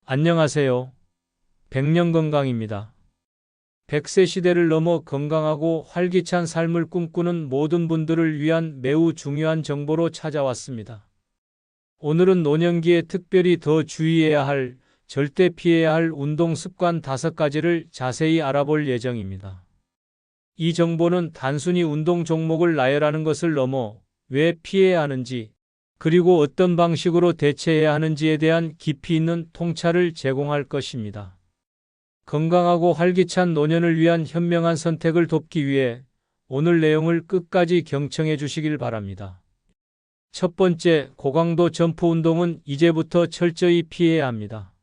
안녕하세요. 백년건강입니다. 100세 시대를 넘어 건강하고 활기찬 삶을 꿈꾸는 모든 분들을 위한 매우 중요한 정보로 찾아왔습니다. 오늘은 노년기에 특별히 더 주의해야 할, 절대 피해야 할 운동 습관 5가지를 자세히 알아볼 예정입니다. 이 정보는 단순히 운동 종목을 나열하는 것을 넘어 왜 피해야 하는지, 그리고 어떤 방식으로 대처해야 하는지에 대한 깊이 있는 통찰을 제공할 것입니다. 건강하고 활기찬 노년을 위한 현명한 선택을 돕기 위해 오늘 내용을 끝까지 경청해 주시길 바랍니다. 첫 번째, 고강도 점프 운동은 이제부터 철저히 피해야 합니다.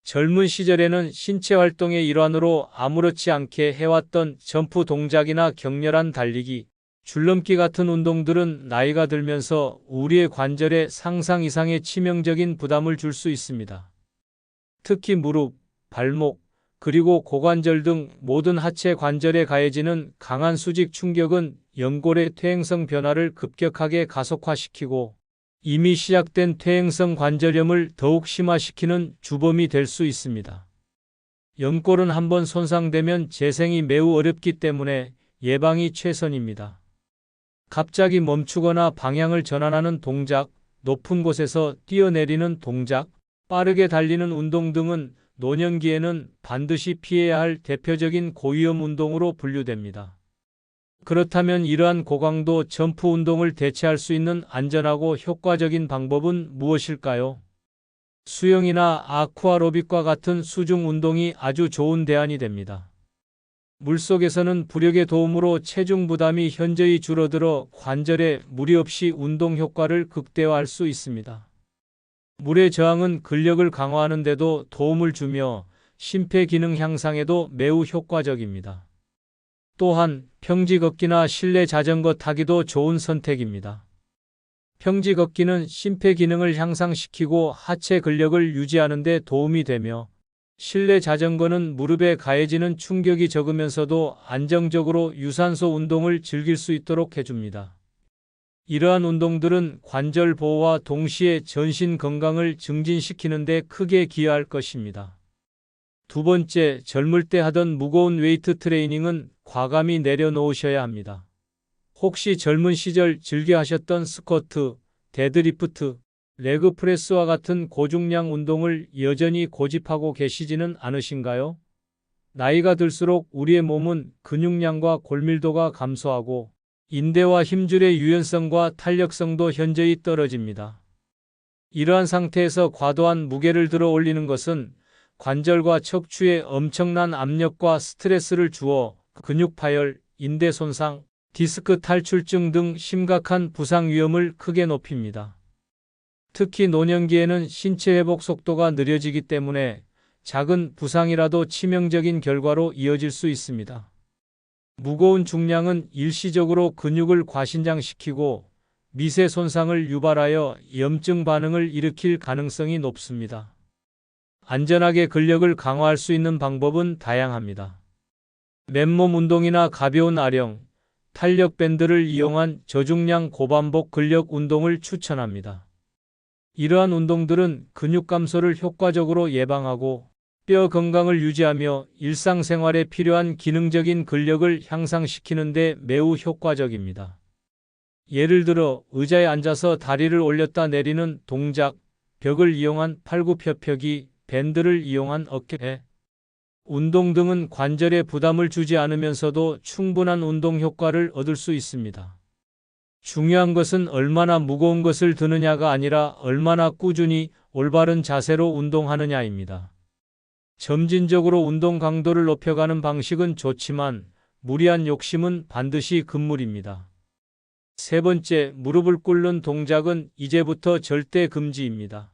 젊은 시절에는 신체 활동의 일환으로 아무렇지 않게 해왔던 점프 동작이나 격렬한 달리기, 줄넘기 같은 운동들은 나이가 들면서 우리의 관절에 상상 이상의 치명적인 부담을 줄 수 있습니다. 특히 무릎, 발목, 그리고 고관절 등 모든 하체 관절에 가해지는 강한 수직 충격은 연골의 퇴행성 변화를 급격하게 가속화시키고 이미 시작된 퇴행성 관절염을 더욱 심화시키는 주범이 될 수 있습니다. 연골은 한번 손상되면 재생이 매우 어렵기 때문에 예방이 최선입니다. 갑자기 멈추거나 방향을 전환하는 동작, 높은 곳에서 뛰어내리는 동작, 빠르게 달리는 운동 등은 노년기에는 반드시 피해야 할 대표적인 고위험 운동으로 분류됩니다. 그렇다면 이러한 고강도 점프 운동을 대체할 수 있는 안전하고 효과적인 방법은 무엇일까요? 수영이나 아쿠아로빅과 같은 수중 운동이 아주 좋은 대안이 됩니다. 물속에서는 부력의 도움으로 체중 부담이 현저히 줄어들어 관절에 무리 없이 운동 효과를 극대화할 수 있습니다. 물의 저항은 근력을 강화하는 데도 도움을 주며 심폐기능 향상에도 매우 효과적입니다. 또한 평지 걷기나 실내 자전거 타기도 좋은 선택입니다. 평지 걷기는 심폐기능을 향상시키고 하체 근력을 유지하는 데 도움이 되며 실내 자전거는 무릎에 가해지는 충격이 적으면서도 안정적으로 유산소 운동을 즐길 수 있도록 해줍니다. 이러한 운동들은 관절 보호와 동시에 전신 건강을 증진시키는 데 크게 기여할 것입니다. 두 번째, 젊을 때 하던 무거운 웨이트 트레이닝은 과감히 내려놓으셔야 합니다. 혹시 젊은 시절 즐겨 하셨던 스쿼트, 데드리프트, 레그프레스와 같은 고중량 운동을 여전히 고집하고 계시지는 않으신가요? 나이가 들수록 우리의 몸은 근육량과 골밀도가 감소하고 인대와 힘줄의 유연성과 탄력성도 현저히 떨어집니다. 이러한 상태에서 과도한 무게를 들어 올리는 것은 관절과 척추에 엄청난 압력과 스트레스를 주어 근육 파열, 인대 손상, 디스크 탈출증 등 심각한 부상 위험을 크게 높입니다. 특히 노년기에는 신체 회복 속도가 느려지기 때문에 작은 부상이라도 치명적인 결과로 이어질 수 있습니다. 무거운 중량은 일시적으로 근육을 과신장시키고 미세 손상을 유발하여 염증 반응을 일으킬 가능성이 높습니다. 안전하게 근력을 강화할 수 있는 방법은 다양합니다. 맨몸 운동이나 가벼운 아령, 탄력 밴드를 이용한 저중량 고반복 근력 운동을 추천합니다. 이러한 운동들은 근육 감소를 효과적으로 예방하고 뼈 건강을 유지하며 일상생활에 필요한 기능적인 근력을 향상시키는 데 매우 효과적입니다. 예를 들어 의자에 앉아서 다리를 올렸다 내리는 동작, 벽을 이용한 팔굽혀펴기, 밴드를 이용한 어깨 운동 등은 관절에 부담을 주지 않으면서도 충분한 운동 효과를 얻을 수 있습니다. 중요한 것은 얼마나 무거운 것을 드느냐가 아니라 얼마나 꾸준히 올바른 자세로 운동하느냐입니다. 점진적으로 운동 강도를 높여가는 방식은 좋지만 무리한 욕심은 반드시 금물입니다. 세 번째, 무릎을 꿇는 동작은 이제부터 절대 금지입니다.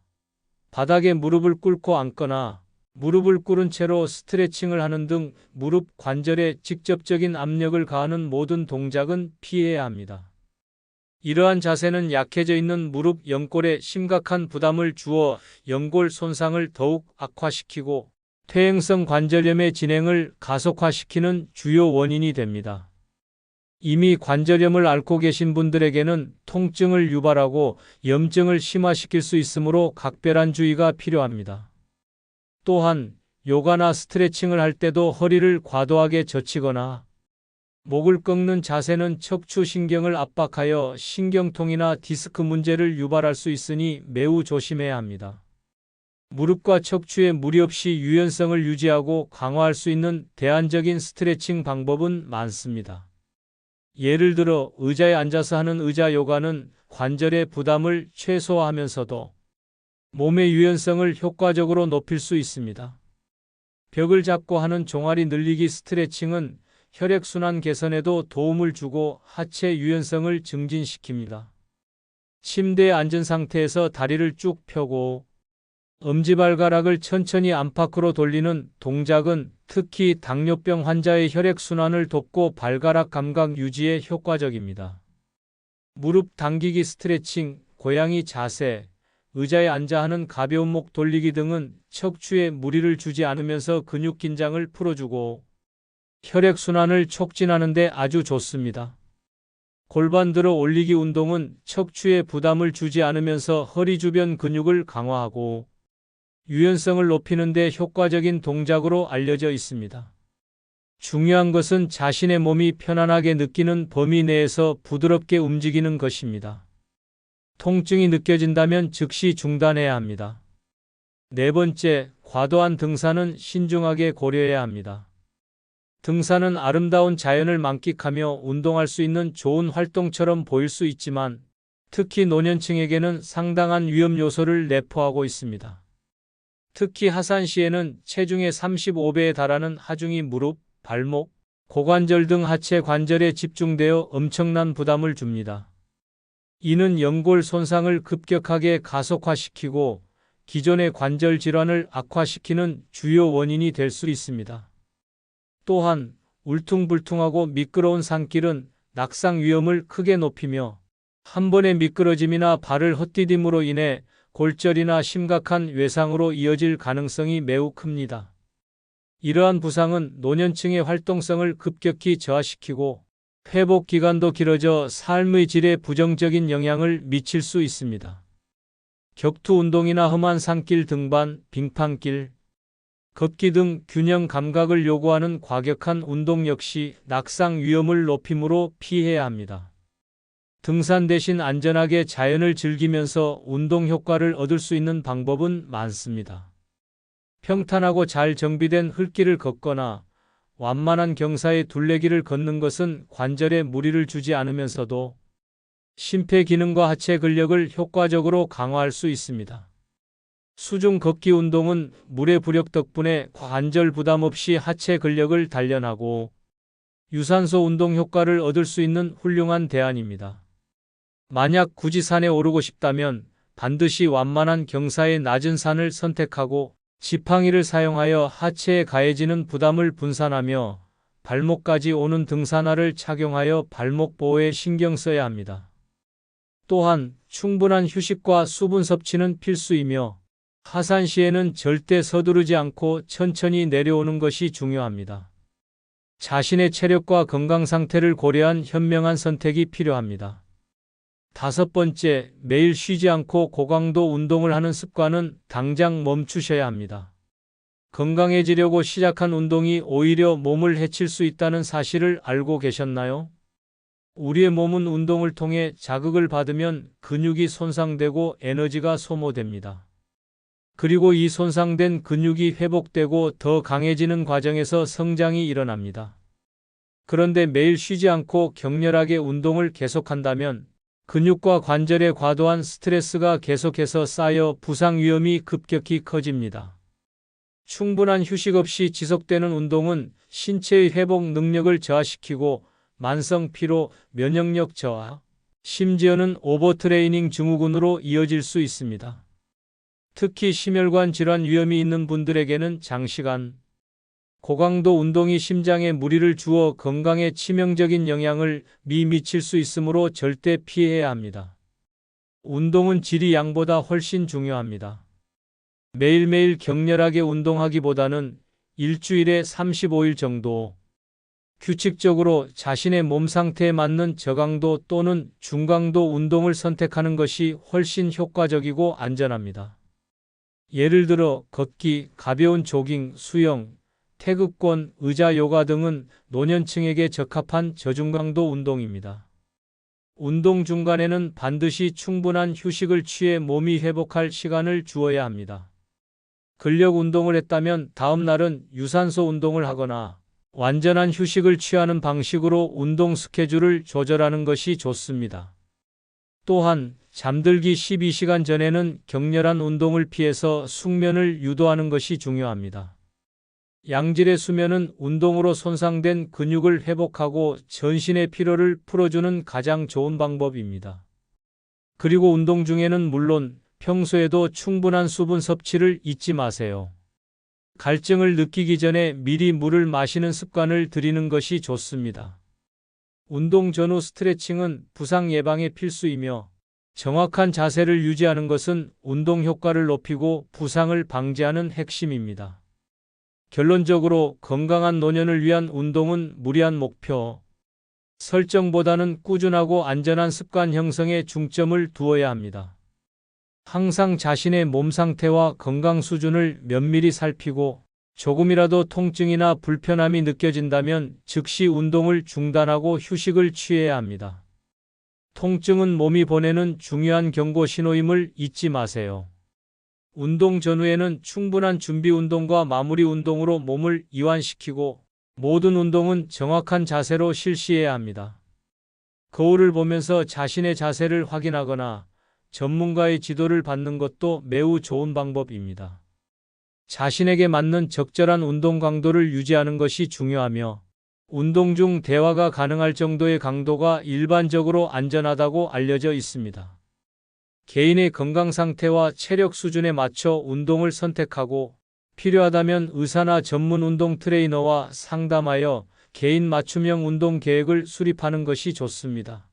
바닥에 무릎을 꿇고 앉거나 무릎을 꿇은 채로 스트레칭을 하는 등 무릎 관절에 직접적인 압력을 가하는 모든 동작은 피해야 합니다. 이러한 자세는 약해져 있는 무릎 연골에 심각한 부담을 주어 연골 손상을 더욱 악화시키고 퇴행성 관절염의 진행을 가속화시키는 주요 원인이 됩니다. 이미 관절염을 앓고 계신 분들에게는 통증을 유발하고 염증을 심화시킬 수 있으므로 각별한 주의가 필요합니다. 또한 요가나 스트레칭을 할 때도 허리를 과도하게 젖히거나 목을 꺾는 자세는 척추 신경을 압박하여 신경통이나 디스크 문제를 유발할 수 있으니 매우 조심해야 합니다. 무릎과 척추에 무리 없이 유연성을 유지하고 강화할 수 있는 대안적인 스트레칭 방법은 많습니다. 예를 들어 의자에 앉아서 하는 의자 요가는 관절의 부담을 최소화하면서도 몸의 유연성을 효과적으로 높일 수 있습니다. 벽을 잡고 하는 종아리 늘리기 스트레칭은 혈액순환 개선에도 도움을 주고 하체 유연성을 증진시킵니다. 침대에 앉은 상태에서 다리를 쭉 펴고 엄지발가락을 천천히 안팎으로 돌리는 동작은 특히 당뇨병 환자의 혈액순환을 돕고 발가락 감각 유지에 효과적입니다. 무릎 당기기 스트레칭, 고양이 자세, 의자에 앉아 하는 가벼운 목 돌리기 등은 척추에 무리를 주지 않으면서 근육 긴장을 풀어주고 혈액순환을 촉진하는 데 아주 좋습니다. 골반 들어 올리기 운동은 척추에 부담을 주지 않으면서 허리 주변 근육을 강화하고 유연성을 높이는 데 효과적인 동작으로 알려져 있습니다. 중요한 것은 자신의 몸이 편안하게 느끼는 범위 내에서 부드럽게 움직이는 것입니다. 통증이 느껴진다면 즉시 중단해야 합니다. 네 번째, 과도한 등산은 신중하게 고려해야 합니다. 등산은 아름다운 자연을 만끽하며 운동할 수 있는 좋은 활동처럼 보일 수 있지만 특히 노년층에게는 상당한 위험 요소를 내포하고 있습니다. 특히 하산 시에는 체중의 35배에 달하는 하중이 무릎, 발목, 고관절 등 하체 관절에 집중되어 엄청난 부담을 줍니다. 이는 연골 손상을 급격하게 가속화시키고 기존의 관절 질환을 악화시키는 주요 원인이 될 수 있습니다. 또한 울퉁불퉁하고 미끄러운 산길은 낙상 위험을 크게 높이며 한 번의 미끄러짐이나 발을 헛디딤으로 인해 골절이나 심각한 외상으로 이어질 가능성이 매우 큽니다. 이러한 부상은 노년층의 활동성을 급격히 저하시키고 회복 기간도 길어져 삶의 질에 부정적인 영향을 미칠 수 있습니다. 격투 운동이나 험한 산길 등반, 빙판길, 걷기 등 균형 감각을 요구하는 과격한 운동 역시 낙상 위험을 높이므로 피해야 합니다. 등산 대신 안전하게 자연을 즐기면서 운동 효과를 얻을 수 있는 방법은 많습니다. 평탄하고 잘 정비된 흙길을 걷거나 완만한 경사의 둘레길을 걷는 것은 관절에 무리를 주지 않으면서도 심폐기능과 하체 근력을 효과적으로 강화할 수 있습니다. 수중 걷기 운동은 물의 부력 덕분에 관절 부담 없이 하체 근력을 단련하고 유산소 운동 효과를 얻을 수 있는 훌륭한 대안입니다. 만약 굳이 산에 오르고 싶다면 반드시 완만한 경사의 낮은 산을 선택하고 지팡이를 사용하여 하체에 가해지는 부담을 분산하며 발목까지 오는 등산화를 착용하여 발목 보호에 신경 써야 합니다. 또한 충분한 휴식과 수분 섭취는 필수이며 하산 시에는 절대 서두르지 않고 천천히 내려오는 것이 중요합니다. 자신의 체력과 건강 상태를 고려한 현명한 선택이 필요합니다. 다섯 번째, 매일 쉬지 않고 고강도 운동을 하는 습관은 당장 멈추셔야 합니다. 건강해지려고 시작한 운동이 오히려 몸을 해칠 수 있다는 사실을 알고 계셨나요? 우리의 몸은 운동을 통해 자극을 받으면 근육이 손상되고 에너지가 소모됩니다. 그리고 이 손상된 근육이 회복되고 더 강해지는 과정에서 성장이 일어납니다. 그런데 매일 쉬지 않고 격렬하게 운동을 계속한다면 근육과 관절에 과도한 스트레스가 계속해서 쌓여 부상 위험이 급격히 커집니다. 충분한 휴식 없이 지속되는 운동은 신체의 회복 능력을 저하시키고 만성 피로, 면역력 저하, 심지어는 오버트레이닝 증후군으로 이어질 수 있습니다. 특히 심혈관 질환 위험이 있는 분들에게는 장시간 고강도 운동이 심장에 무리를 주어 건강에 치명적인 영향을 미칠 수 있으므로 절대 피해야 합니다. 운동은 질이 양보다 훨씬 중요합니다. 매일매일 격렬하게 운동하기보다는 일주일에 35일 정도 규칙적으로 자신의 몸 상태에 맞는 저강도 또는 중강도 운동을 선택하는 것이 훨씬 효과적이고 안전합니다. 예를 들어 걷기, 가벼운 조깅, 수영, 태극권, 의자 요가 등은 노년층에게 적합한 저중강도 운동입니다. 운동 중간에는 반드시 충분한 휴식을 취해 몸이 회복할 시간을 주어야 합니다. 근력 운동을 했다면 다음 날은 유산소 운동을 하거나 완전한 휴식을 취하는 방식으로 운동 스케줄을 조절하는 것이 좋습니다. 또한 잠들기 12시간 전에는 격렬한 운동을 피해서 숙면을 유도하는 것이 중요합니다. 양질의 수면은 운동으로 손상된 근육을 회복하고 전신의 피로를 풀어주는 가장 좋은 방법입니다. 그리고 운동 중에는 물론 평소에도 충분한 수분 섭취를 잊지 마세요. 갈증을 느끼기 전에 미리 물을 마시는 습관을 들이는 것이 좋습니다. 운동 전후 스트레칭은 부상 예방에 필수이며 정확한 자세를 유지하는 것은 운동 효과를 높이고 부상을 방지하는 핵심입니다. 결론적으로 건강한 노년을 위한 운동은 무리한 목표 설정보다는 꾸준하고 안전한 습관 형성에 중점을 두어야 합니다. 항상 자신의 몸 상태와 건강 수준을 면밀히 살피고 조금이라도 통증이나 불편함이 느껴진다면 즉시 운동을 중단하고 휴식을 취해야 합니다. 통증은 몸이 보내는 중요한 경고 신호임을 잊지 마세요. 운동 전후에는 충분한 준비 운동과 마무리 운동으로 몸을 이완시키고 모든 운동은 정확한 자세로 실시해야 합니다. 거울을 보면서 자신의 자세를 확인하거나 전문가의 지도를 받는 것도 매우 좋은 방법입니다. 자신에게 맞는 적절한 운동 강도를 유지하는 것이 중요하며 운동 중 대화가 가능할 정도의 강도가 일반적으로 안전하다고 알려져 있습니다. 개인의 건강 상태와 체력 수준에 맞춰 운동을 선택하고 필요하다면 의사나 전문 운동 트레이너와 상담하여 개인 맞춤형 운동 계획을 수립하는 것이 좋습니다.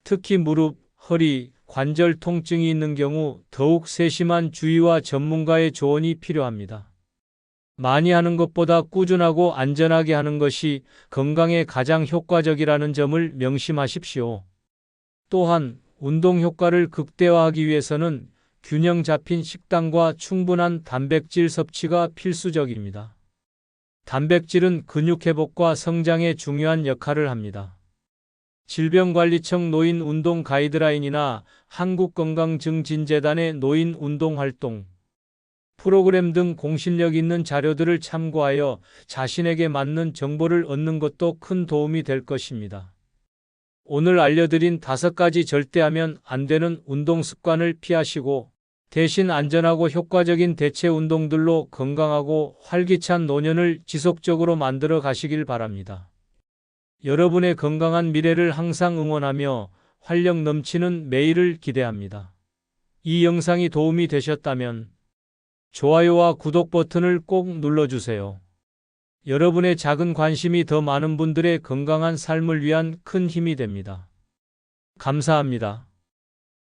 특히 무릎, 허리, 관절 통증이 있는 경우 더욱 세심한 주의와 전문가의 조언이 필요합니다. 많이 하는 것보다 꾸준하고 안전하게 하는 것이 건강에 가장 효과적이라는 점을 명심하십시오. 또한 운동 효과를 극대화하기 위해서는 균형 잡힌 식단과 충분한 단백질 섭취가 필수적입니다. 단백질은 근육 회복과 성장에 중요한 역할을 합니다. 질병관리청 노인 운동 가이드라인이나 한국건강증진재단의 노인 운동 활동 프로그램 등 공신력 있는 자료들을 참고하여 자신에게 맞는 정보를 얻는 것도 큰 도움이 될 것입니다. 오늘 알려드린 5가지 절대 하면 안 되는 운동 습관을 피하시고 대신 안전하고 효과적인 대체 운동들로 건강하고 활기찬 노년을 지속적으로 만들어 가시길 바랍니다. 여러분의 건강한 미래를 항상 응원하며 활력 넘치는 매일을 기대합니다. 이 영상이 도움이 되셨다면 좋아요와 구독 버튼을 꼭 눌러주세요. 여러분의 작은 관심이 더 많은 분들의 건강한 삶을 위한 큰 힘이 됩니다. 감사합니다.